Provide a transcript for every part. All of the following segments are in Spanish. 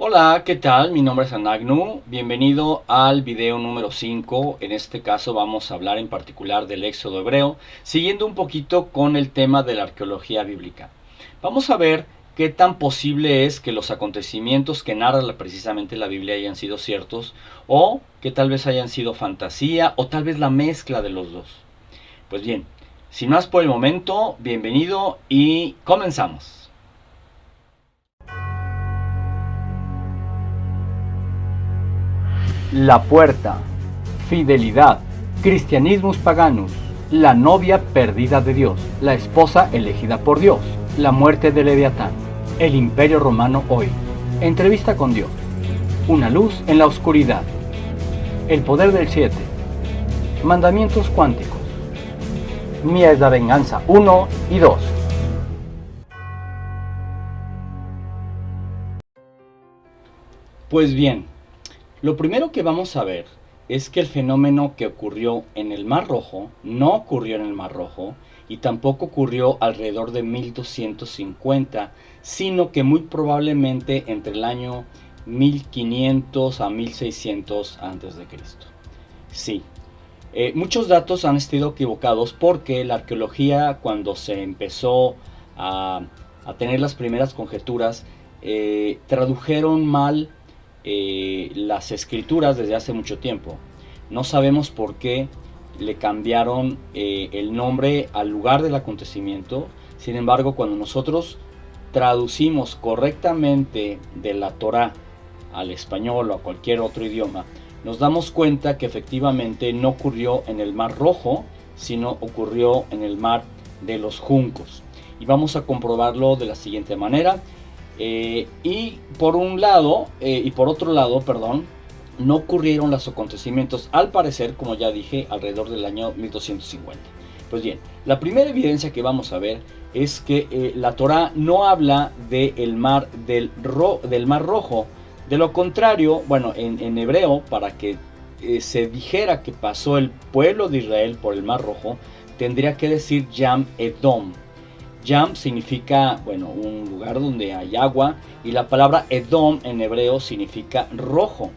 Hola, ¿qué tal? Mi nombre es Anagnu. Bienvenido al video número 5. En este caso vamos a hablar en particular del Éxodo hebreo, siguiendo un poquito con el tema de la arqueología bíblica. Vamos a ver qué tan posible es que los acontecimientos que narra precisamente la Biblia hayan sido ciertos o que tal vez hayan sido fantasía o tal vez la mezcla de los dos. Pues bien, sin más por el momento, bienvenido y comenzamos. La puerta, fidelidad, Christianismus paganus, la novia perdida de Dios, la esposa elegida por Dios, la muerte de Leviatán, el imperio romano hoy, entrevista con Dios, una luz en la oscuridad, el poder del 7, mandamientos cuánticos, mía es la venganza 1 y 2. Pues bien, lo primero que vamos a ver es que el fenómeno que ocurrió en el Mar Rojo no ocurrió en el Mar Rojo y tampoco ocurrió alrededor de 1250, sino que muy probablemente entre el año 1500 a 1600 a.C. Sí, muchos datos han estado equivocados porque la arqueología, cuando se empezó a, a tener las primeras conjeturas, tradujeron mal las escrituras desde hace mucho tiempo. No sabemos por qué le cambiaron el nombre al lugar del acontecimiento. Sin embargo, cuando nosotros traducimos correctamente de la Torá al español o a cualquier otro idioma, nos damos cuenta que efectivamente no ocurrió en el Mar Rojo, sino ocurrió en el Mar de los Juncos. Y vamos a comprobarlo de la siguiente manera. Y por otro lado, perdón, no ocurrieron los acontecimientos, al parecer, como ya dije, alrededor del año 1250. Pues bien, la primera evidencia que vamos a ver es que la Torá no habla del mar Rojo. De lo contrario, bueno, en hebreo, para que se dijera que pasó el pueblo de Israel por el Mar Rojo, tendría que decir Yam Edom. Yam significa, bueno, un lugar donde hay agua, y la palabra Edom en hebreo significa rojo.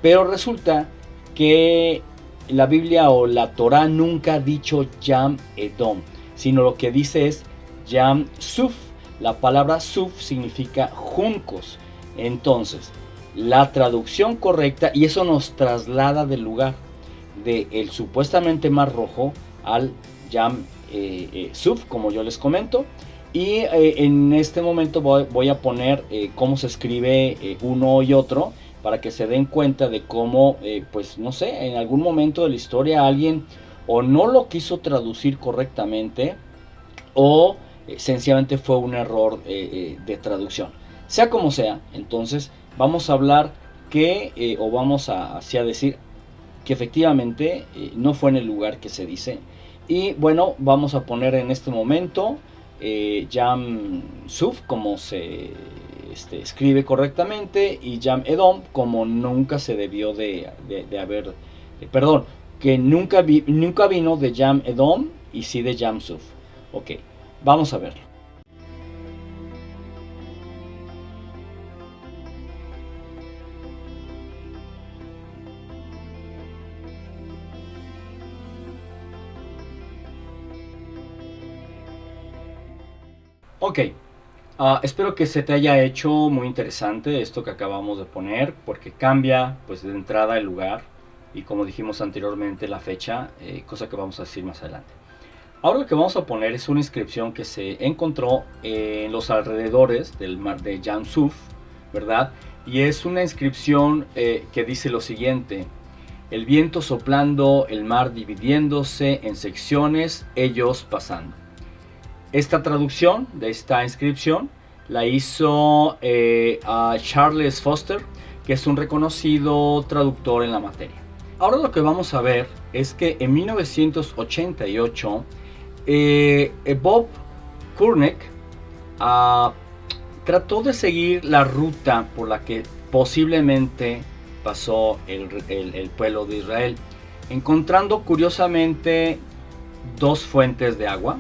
Pero resulta que la Biblia o la Torá nunca ha dicho Yam Edom, sino lo que dice es Yam Suf. La palabra Suf significa juncos. Entonces, la traducción correcta, y eso nos traslada del lugar del supuestamente Mar Rojo al Yam Suf, como yo les comento. Y en este momento voy a poner cómo se escribe uno y otro, para que se den cuenta de cómo, pues no sé, en algún momento de la historia alguien o no lo quiso traducir correctamente, o sencillamente fue un error de traducción. Sea como sea, entonces vamos a hablar o vamos así a decir que efectivamente no fue en el lugar que se dice. Y bueno, vamos a poner en este momento Yam Suf como se escribe correctamente, y Yam Edom como nunca se debió de haber, perdón, que nunca vino de Yam Edom y sí de Yam Suf. Ok, vamos a verlo. Ok, espero que se te haya hecho muy interesante esto que acabamos de poner, porque cambia pues de entrada el lugar y, como dijimos anteriormente, la fecha, cosa que vamos a decir más adelante. Ahora lo que vamos a poner es una inscripción que se encontró en los alrededores del mar de Yam Suf, ¿verdad? Y es una inscripción que dice lo siguiente: el viento soplando, el mar dividiéndose en secciones, ellos pasando. Esta traducción de esta inscripción la hizo a Charles Foster, que es un reconocido traductor en la materia. Ahora lo que vamos a ver es que en 1988 Bob Kurnek trató de seguir la ruta por la que posiblemente pasó el pueblo de Israel, encontrando curiosamente dos fuentes de agua.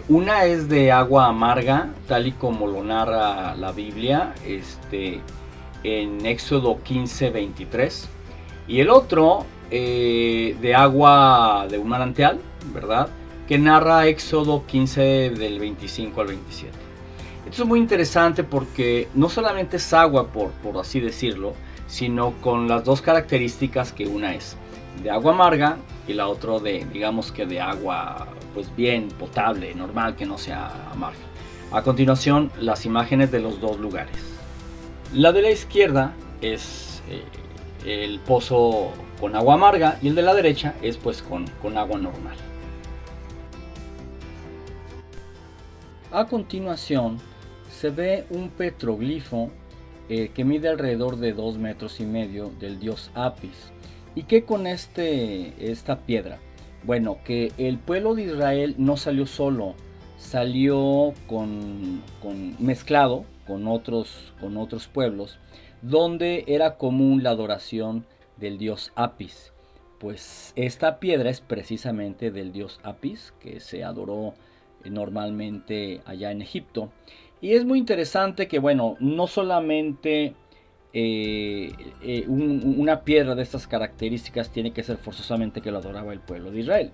Una es de agua amarga, tal y como lo narra la Biblia, en Éxodo 15:23, y el otro de agua de un manantial, ¿verdad?, que narra Éxodo 15 del 25 al 27. Esto es muy interesante porque no solamente es agua, por así decirlo, sino con las dos características, que una es de agua amarga y la otra de, digamos que de agua pues bien potable, normal, que no sea amarga. A continuación, las imágenes de los dos lugares. La de la izquierda es el pozo con agua amarga y el de la derecha es pues con agua normal. A continuación se ve un petroglifo que mide alrededor de 2,5 metros del dios Apis. ¿Y qué con esta piedra? Bueno, que el pueblo de Israel no salió solo, salió mezclado con otros pueblos, donde era común la adoración del dios Apis. Pues esta piedra es precisamente del dios Apis, que se adoró normalmente allá en Egipto. Y es muy interesante que, bueno, no solamente una piedra de estas características tiene que ser forzosamente que lo adoraba el pueblo de Israel,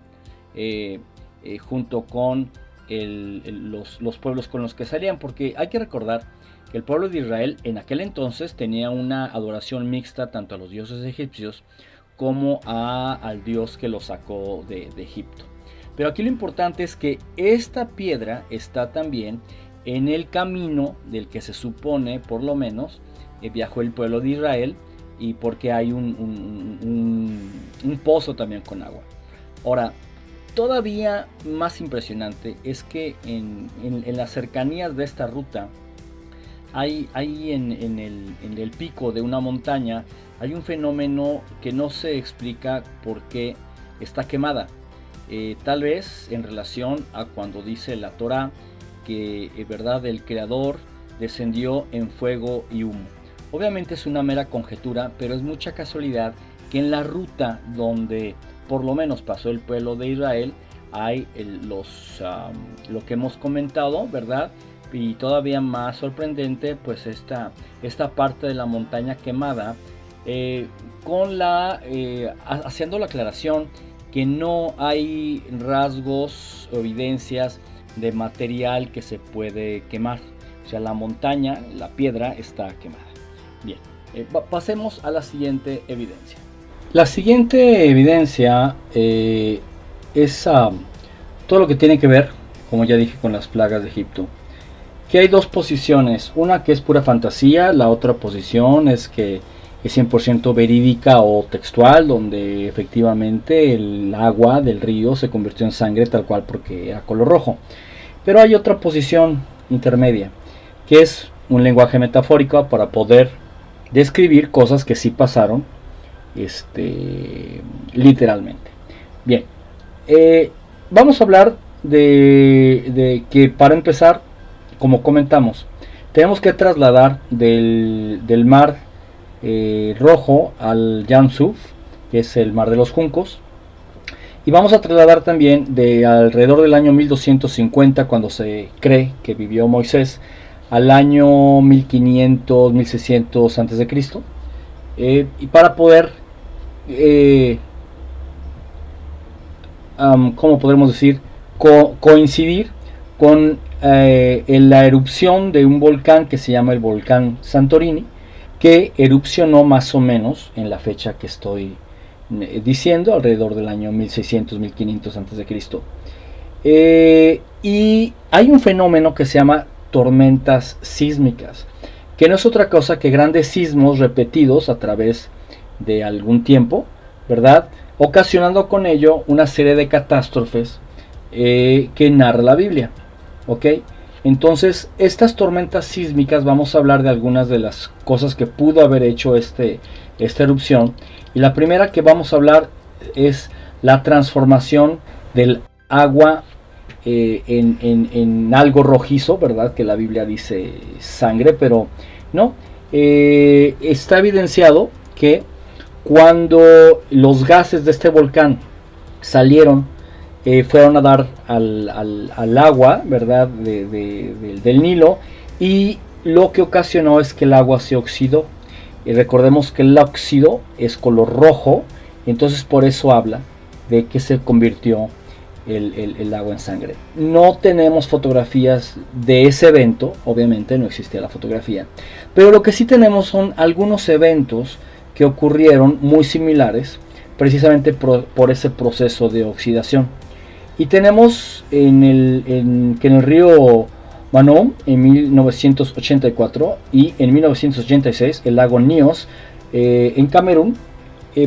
junto con los pueblos con los que salían, porque hay que recordar que el pueblo de Israel en aquel entonces tenía una adoración mixta tanto a los dioses egipcios como al dios que lo sacó de Egipto. Pero aquí lo importante es que esta piedra está también en el camino del que se supone, por lo menos, viajó el pueblo de Israel, y porque hay un pozo también con agua. Ahora, todavía más impresionante es que en las cercanías de esta ruta, hay en el pico de una montaña, hay un fenómeno que no se explica por qué está quemada. Tal vez en relación a cuando dice la Torá que verdad, el Creador descendió en fuego y humo. Obviamente es una mera conjetura, pero es mucha casualidad que en la ruta donde por lo menos pasó el pueblo de Israel hay lo que hemos comentado, ¿verdad? Y todavía más sorprendente, pues esta parte de la montaña quemada, haciendo la aclaración que no hay rasgos o evidencias de material que se puede quemar. O sea, la montaña, la piedra está quemada. Bien, pasemos a la siguiente evidencia. La siguiente evidencia es todo lo que tiene que ver, como ya dije, con las plagas de Egipto. Que hay dos posiciones, una que es pura fantasía, la otra posición es que es 100% verídica o textual, donde efectivamente el agua del río se convirtió en sangre tal cual porque era color rojo. Pero hay otra posición intermedia, que es un lenguaje metafórico para poder describir cosas que sí pasaron literalmente. Bien, vamos a hablar de que, para empezar, como comentamos, tenemos que trasladar del mar rojo al Yam Suf, que es el mar de los juncos, y vamos a trasladar también de alrededor del año 1250, cuando se cree que vivió Moisés, al año 1500, 1600 antes de Cristo, y para poder ¿cómo podremos decir? Coincidir con la erupción de un volcán que se llama el volcán Santorini, que erupcionó más o menos en la fecha que estoy diciendo, alrededor del año 1600, 1500 antes de Cristo. Y hay un fenómeno que se llama tormentas sísmicas, que no es otra cosa que grandes sismos repetidos a través de algún tiempo, ¿verdad?, ocasionando con ello una serie de catástrofes que narra la Biblia. ¿Ok? Entonces, estas tormentas sísmicas, vamos a hablar de algunas de las cosas que pudo haber hecho esta erupción. Y la primera que vamos a hablar es la transformación del agua en algo rojizo, ¿verdad? Que la Biblia dice sangre, pero no. Está evidenciado que cuando los gases de este volcán salieron, fueron a dar al agua, ¿verdad?, del Nilo, y lo que ocasionó es que el agua se oxidó. Y recordemos que el óxido es color rojo, entonces por eso habla de que se convirtió el agua en sangre. No tenemos fotografías de ese evento, obviamente no existía la fotografía, pero lo que sí tenemos son algunos eventos que ocurrieron muy similares, precisamente por ese proceso de oxidación. Y tenemos que en el río Manoom en 1984 y en 1986 el lago Nyos en Camerún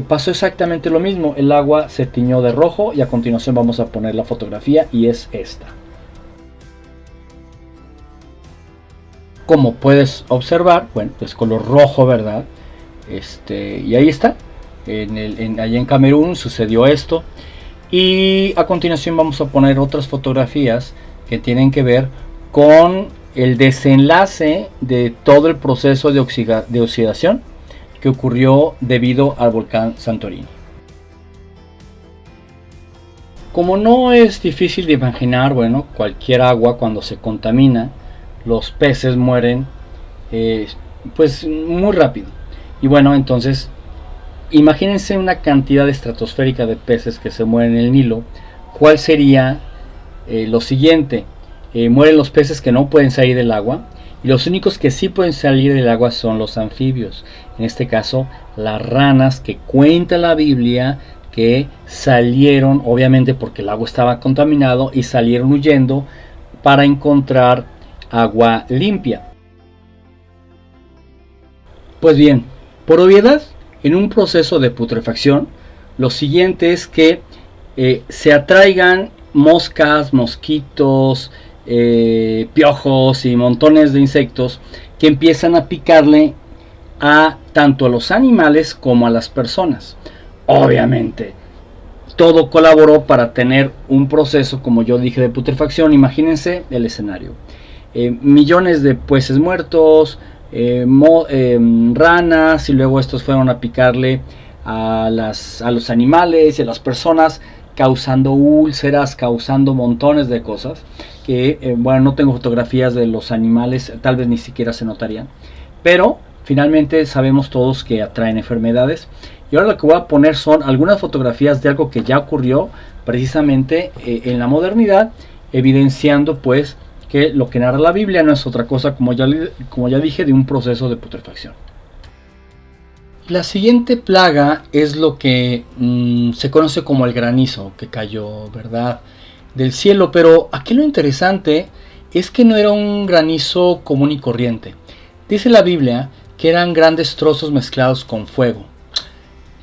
pasó exactamente lo mismo. El agua se tiñó de rojo y a continuación vamos a poner la fotografía y es esta. Como puedes observar, bueno, pues color rojo, ¿verdad? Y ahí está. Allá en Camerún sucedió esto. Y a continuación vamos a poner otras fotografías que tienen que ver con el desenlace de todo el proceso de oxidación que ocurrió debido al volcán Santorini. Como no es difícil de imaginar, bueno, cualquier agua cuando se contamina, los peces mueren pues muy rápido. Y bueno, entonces imagínense una cantidad estratosférica de peces que se mueren en el Nilo. ¿Cuál sería lo siguiente? Mueren los peces que no pueden salir del agua, y los únicos que sí pueden salir del agua son los anfibios. En este caso, las ranas, que cuenta la Biblia que salieron, obviamente porque el agua estaba contaminado, y salieron huyendo para encontrar agua limpia. Pues bien, por obviedad, en un proceso de putrefacción, lo siguiente es que se atraigan moscas, mosquitos, piojos y montones de insectos que empiezan a picarle a tanto a los animales como a las personas. Obviamente, todo colaboró para tener un proceso, como yo dije, de putrefacción. Imagínense el escenario. Millones de peces muertos, ranas, y luego estos fueron a picarle a los animales y a las personas, causando úlceras, causando montones de cosas que, bueno, no tengo fotografías de los animales, tal vez ni siquiera se notarían, pero finalmente sabemos todos que atraen enfermedades. Y ahora lo que voy a poner son algunas fotografías de algo que ya ocurrió precisamente en la modernidad, evidenciando pues que lo que narra la Biblia no es otra cosa, como ya dije, de un proceso de putrefacción. La siguiente plaga es lo que se conoce como el granizo, que cayó, ¿verdad?, del cielo. Pero aquí lo interesante es que no era un granizo común y corriente. Dice la Biblia que eran grandes trozos mezclados con fuego.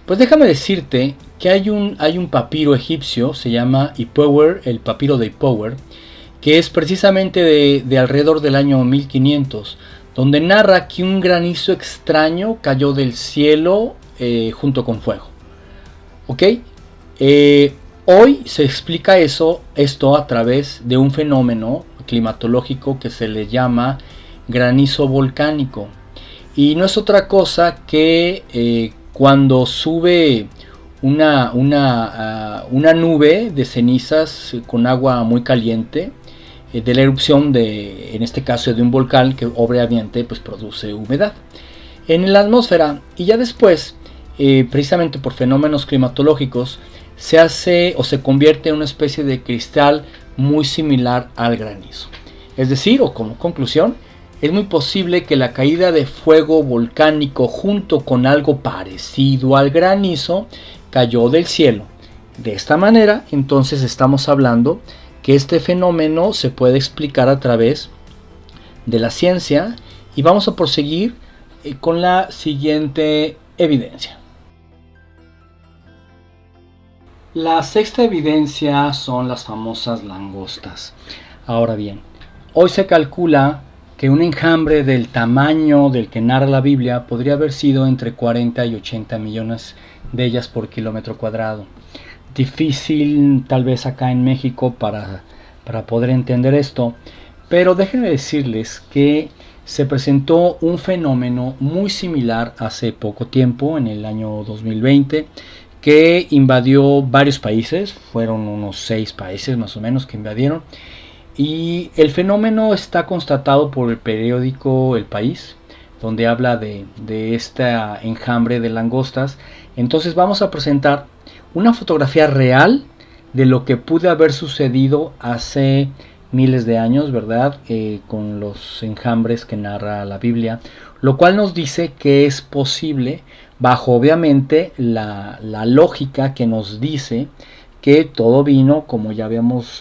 Pues déjame decirte que hay un papiro egipcio, se llama Ipower, el papiro de Ipower, que es precisamente de alrededor del año 1500, donde narra que un granizo extraño cayó del cielo junto con fuego. ¿Ok? Hoy se explica esto a través de un fenómeno climatológico que se le llama granizo volcánico. Y no es otra cosa que cuando sube una nube de cenizas con agua muy caliente, de la erupción en este caso de un volcán, que obviamente pues produce humedad en la atmósfera, y ya después precisamente por fenómenos climatológicos se hace o se convierte en una especie de cristal muy similar al granizo. Es decir, o como conclusión, es muy posible que la caída de fuego volcánico junto con algo parecido al granizo cayó del cielo. De esta manera, entonces estamos hablando que este fenómeno se puede explicar a través de la ciencia, y vamos a proseguir con la siguiente evidencia. La sexta evidencia son las famosas langostas. Ahora bien, hoy se calcula que un enjambre del tamaño del que narra la Biblia podría haber sido entre 40 y 80 millones de ellas por kilómetro cuadrado. Difícil tal vez acá en México para poder entender esto, pero déjenme decirles que se presentó un fenómeno muy similar hace poco tiempo, en el año 2020, que invadió varios países. Fueron unos 6 países más o menos que invadieron, y el fenómeno está constatado por el periódico El País, donde habla de esta enjambre de langostas. Entonces vamos a presentar una fotografía real de lo que pudo haber sucedido hace miles de años, ¿verdad? Con los enjambres que narra la Biblia, lo cual nos dice que es posible, bajo obviamente la lógica que nos dice que todo vino, como ya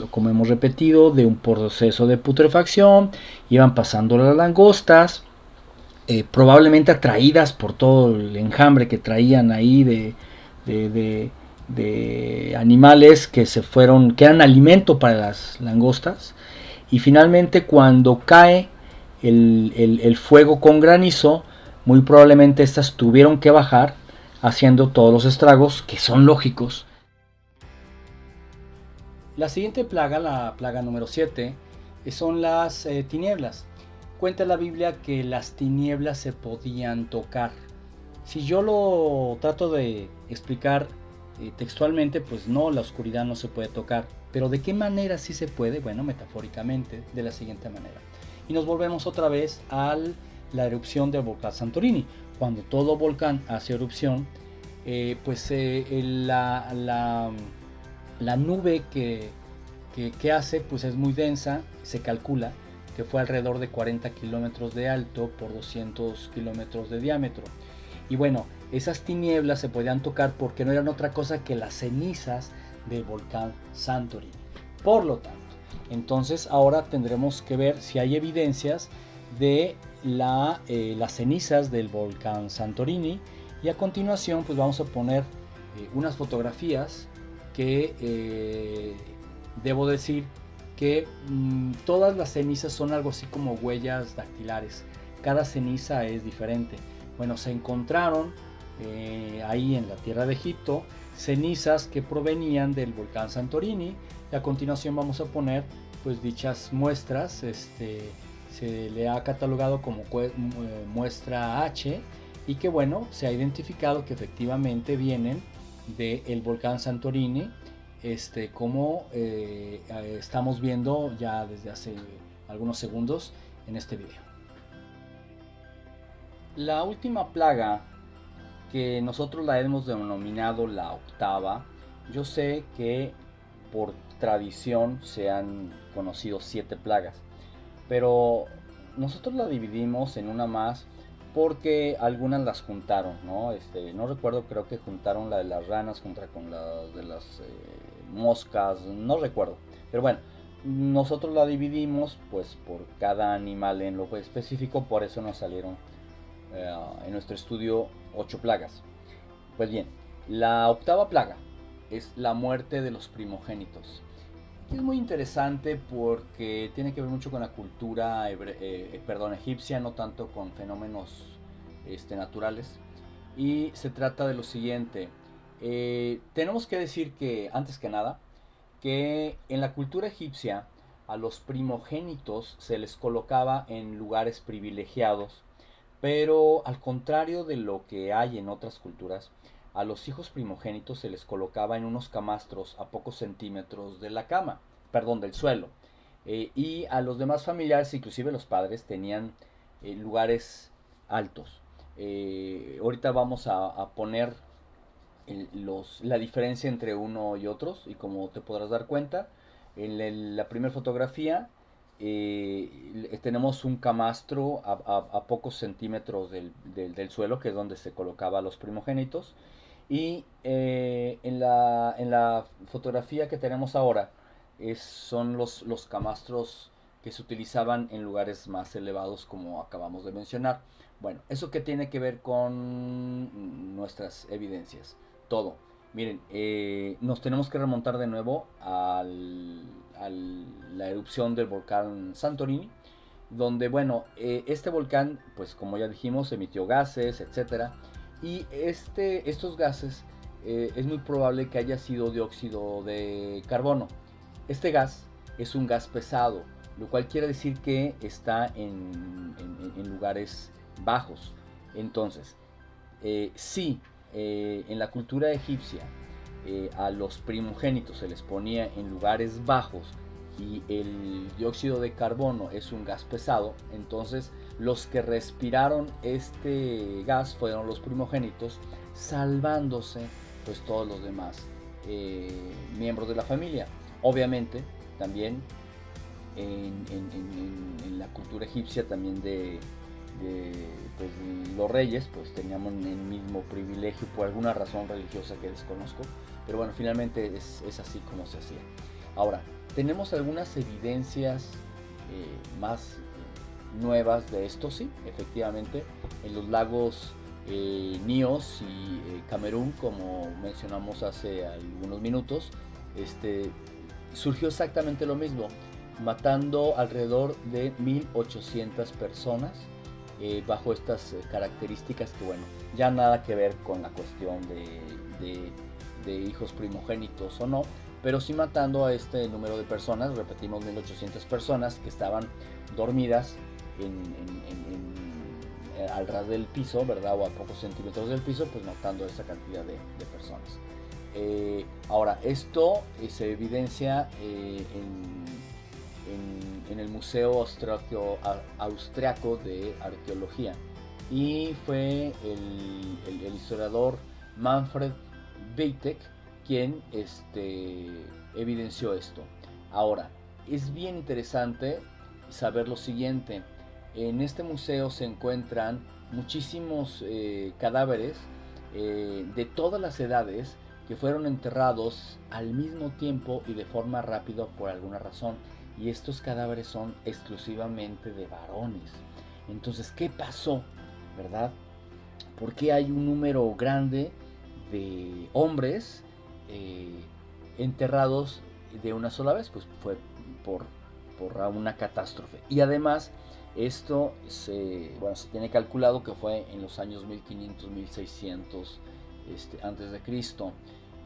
como hemos repetido, de un proceso de putrefacción, iban pasando las langostas, probablemente atraídas por todo el enjambre que traían ahí de, de, de animales que se fueron, que eran alimento para las langostas, y finalmente cuando cae el fuego con granizo, muy probablemente estas tuvieron que bajar, haciendo todos los estragos que son lógicos. La siguiente plaga, la plaga número 7, son las tinieblas. Cuenta la Biblia que las tinieblas se podían tocar. Si yo lo trato de explicar textualmente, pues no, la oscuridad no se puede tocar. Pero ¿de qué manera sí se puede? Bueno, metafóricamente, de la siguiente manera. Y nos volvemos otra vez a la erupción del volcán Santorini. Cuando todo volcán hace erupción, la nube que hace pues es muy densa. Se calcula que fue alrededor de 40 kilómetros de alto por 200 kilómetros de diámetro. Y bueno, esas tinieblas se podían tocar porque no eran otra cosa que las cenizas del volcán Santorini. Por lo tanto, entonces ahora tendremos que ver si hay evidencias de las cenizas del volcán Santorini, y a continuación pues vamos a poner unas fotografías que debo decir que todas las cenizas son algo así como huellas dactilares. Cada ceniza es diferente. Bueno, se encontraron ahí en la tierra de Egipto cenizas que provenían del volcán Santorini, y a continuación vamos a poner pues dichas muestras. Se le ha catalogado como muestra H, y que bueno, se ha identificado que efectivamente vienen del volcán Santorini, como estamos viendo ya desde hace algunos segundos en este video. La última plaga, que nosotros la hemos denominado la octava, yo sé que por tradición se han conocido 7 plagas, pero nosotros la dividimos en una más porque algunas las juntaron, ¿no? No recuerdo, creo que juntaron la de las ranas contra con la de las moscas, no recuerdo. Pero bueno, nosotros la dividimos pues por cada animal en lo específico, por eso nos salieron en nuestro estudio 8 plagas. Pues bien, la octava plaga es la muerte de los primogénitos. Es muy interesante porque tiene que ver mucho con la cultura egipcia, no tanto con fenómenos naturales. Y se trata de lo siguiente. Tenemos que decir que, antes que nada, que en la cultura egipcia a los primogénitos se les colocaba en lugares privilegiados, pero al contrario de lo que hay en otras culturas, a los hijos primogénitos se les colocaba en unos camastros a pocos centímetros de la cama, perdón, del suelo. Y a los demás familiares, inclusive los padres, tenían lugares altos. Ahorita vamos a poner la diferencia entre uno y otros, y como te podrás dar cuenta, en la primera fotografía tenemos un camastro a pocos centímetros del suelo, que es donde se colocaba los primogénitos. Y en la fotografía que tenemos ahora son los camastros que se utilizaban en lugares más elevados, como acabamos de mencionar. Bueno, ¿eso qué tiene que ver con nuestras evidencias? Todo. Miren, nos tenemos que remontar de nuevo a la erupción del volcán Santorini, donde, bueno, este volcán, pues como ya dijimos, emitió gases, etcétera. Y estos gases es muy probable que haya sido dióxido de carbono. Este gas es un gas pesado, lo cual quiere decir que está en lugares bajos. Entonces, si en la cultura egipcia a los primogénitos se les ponía en lugares bajos y el dióxido de carbono es un gas pesado, entonces los que respiraron este gas fueron los primogénitos, salvándose pues todos los demás miembros de la familia. Obviamente también en la cultura egipcia también pues, los reyes pues teníamos el mismo privilegio por alguna razón religiosa que desconozco, pero bueno, finalmente es así como se hacía. Ahora, tenemos algunas evidencias más nuevas de esto, sí, efectivamente, en los lagos Níos y Camerún, como mencionamos hace algunos minutos, surgió exactamente lo mismo, matando alrededor de 1800 personas bajo estas características que, bueno, ya nada que ver con la cuestión de hijos primogénitos o no, pero sí matando a este número de personas, repetimos, 1800 personas que estaban dormidas al ras del piso, ¿verdad? O a pocos centímetros del piso, pues matando a esta cantidad de personas. Ahora, esto se evidencia en el Museo Austriaco de Arqueología, y fue el historiador Manfred Weitek quien evidenció esto. Ahora, es bien interesante saber lo siguiente: en este museo se encuentran muchísimos cadáveres de todas las edades que fueron enterrados al mismo tiempo y de forma rápida por alguna razón, y estos cadáveres son exclusivamente de varones. Entonces, ¿qué pasó? ¿Verdad? ¿Por qué hay un número grande de hombres enterrados de una sola vez? Pues fue por una catástrofe. Y además, esto se tiene calculado que fue en los años 1500, 1600 antes de Cristo.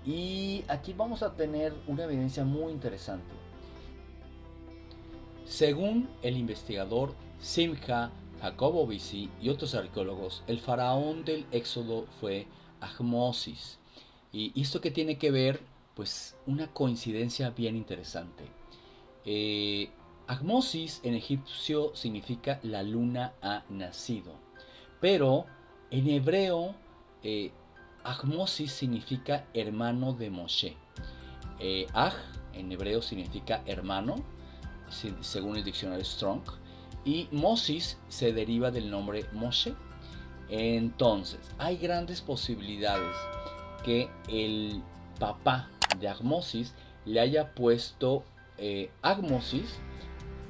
Y aquí vamos a tener una evidencia muy interesante. Según el investigador Simcha Jacobovici y otros arqueólogos, el faraón del Éxodo fue Ahmosis. ¿Y esto qué tiene que ver? Pues una coincidencia bien interesante. Ahmosis en egipcio significa la luna ha nacido, pero en hebreo Ahmosis significa hermano de Moshe. Ah en hebreo significa hermano, según el diccionario Strong, y Moses se deriva del nombre Moshe. Entonces, hay grandes posibilidades que el papá de Ahmosis le haya puesto Ahmosis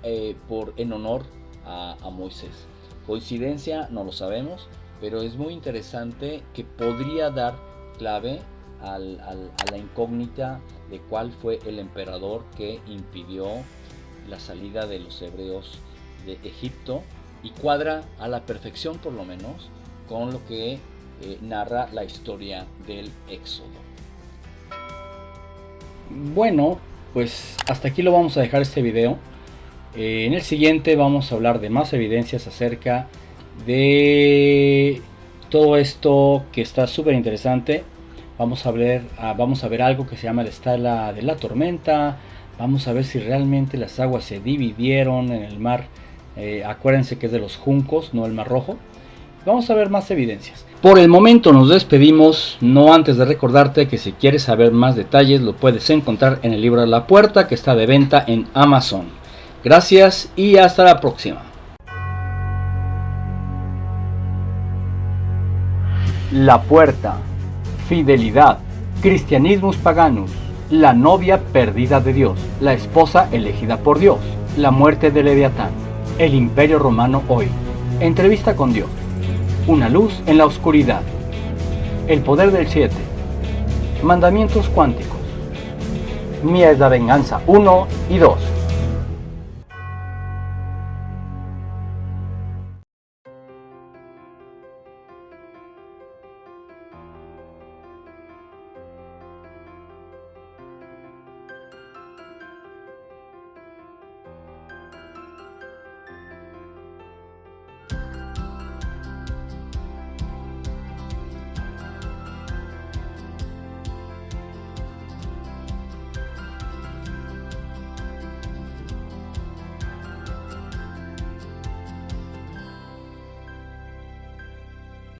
en honor a Moisés. Coincidencia, no lo sabemos, pero es muy interesante que podría dar clave a la incógnita de cuál fue el emperador que impidió la salida de los hebreos de Egipto, y cuadra a la perfección, por lo menos, con lo que narra la historia del Éxodo. Bueno, pues hasta aquí lo vamos a dejar este video. En el siguiente vamos a hablar de más evidencias acerca de todo esto que está súper interesante. Vamos a ver algo que se llama la estela de la tormenta. Vamos a ver si realmente las aguas se dividieron en el mar. Acuérdense que es de los juncos, no el Mar Rojo. Vamos a ver más evidencias. Por el momento nos despedimos, no antes de recordarte que si quieres saber más detalles lo puedes encontrar en el libro de La Puerta, que está de venta en Amazon. Gracias y hasta la próxima. La Puerta. Fidelidad. Christianismus Paganus. La novia perdida de Dios. La esposa elegida por Dios. La muerte de Leviatán. El Imperio Romano hoy. Entrevista con Dios. Una luz en la oscuridad. El poder del 7. Mandamientos cuánticos. Mía es la venganza 1 y 2.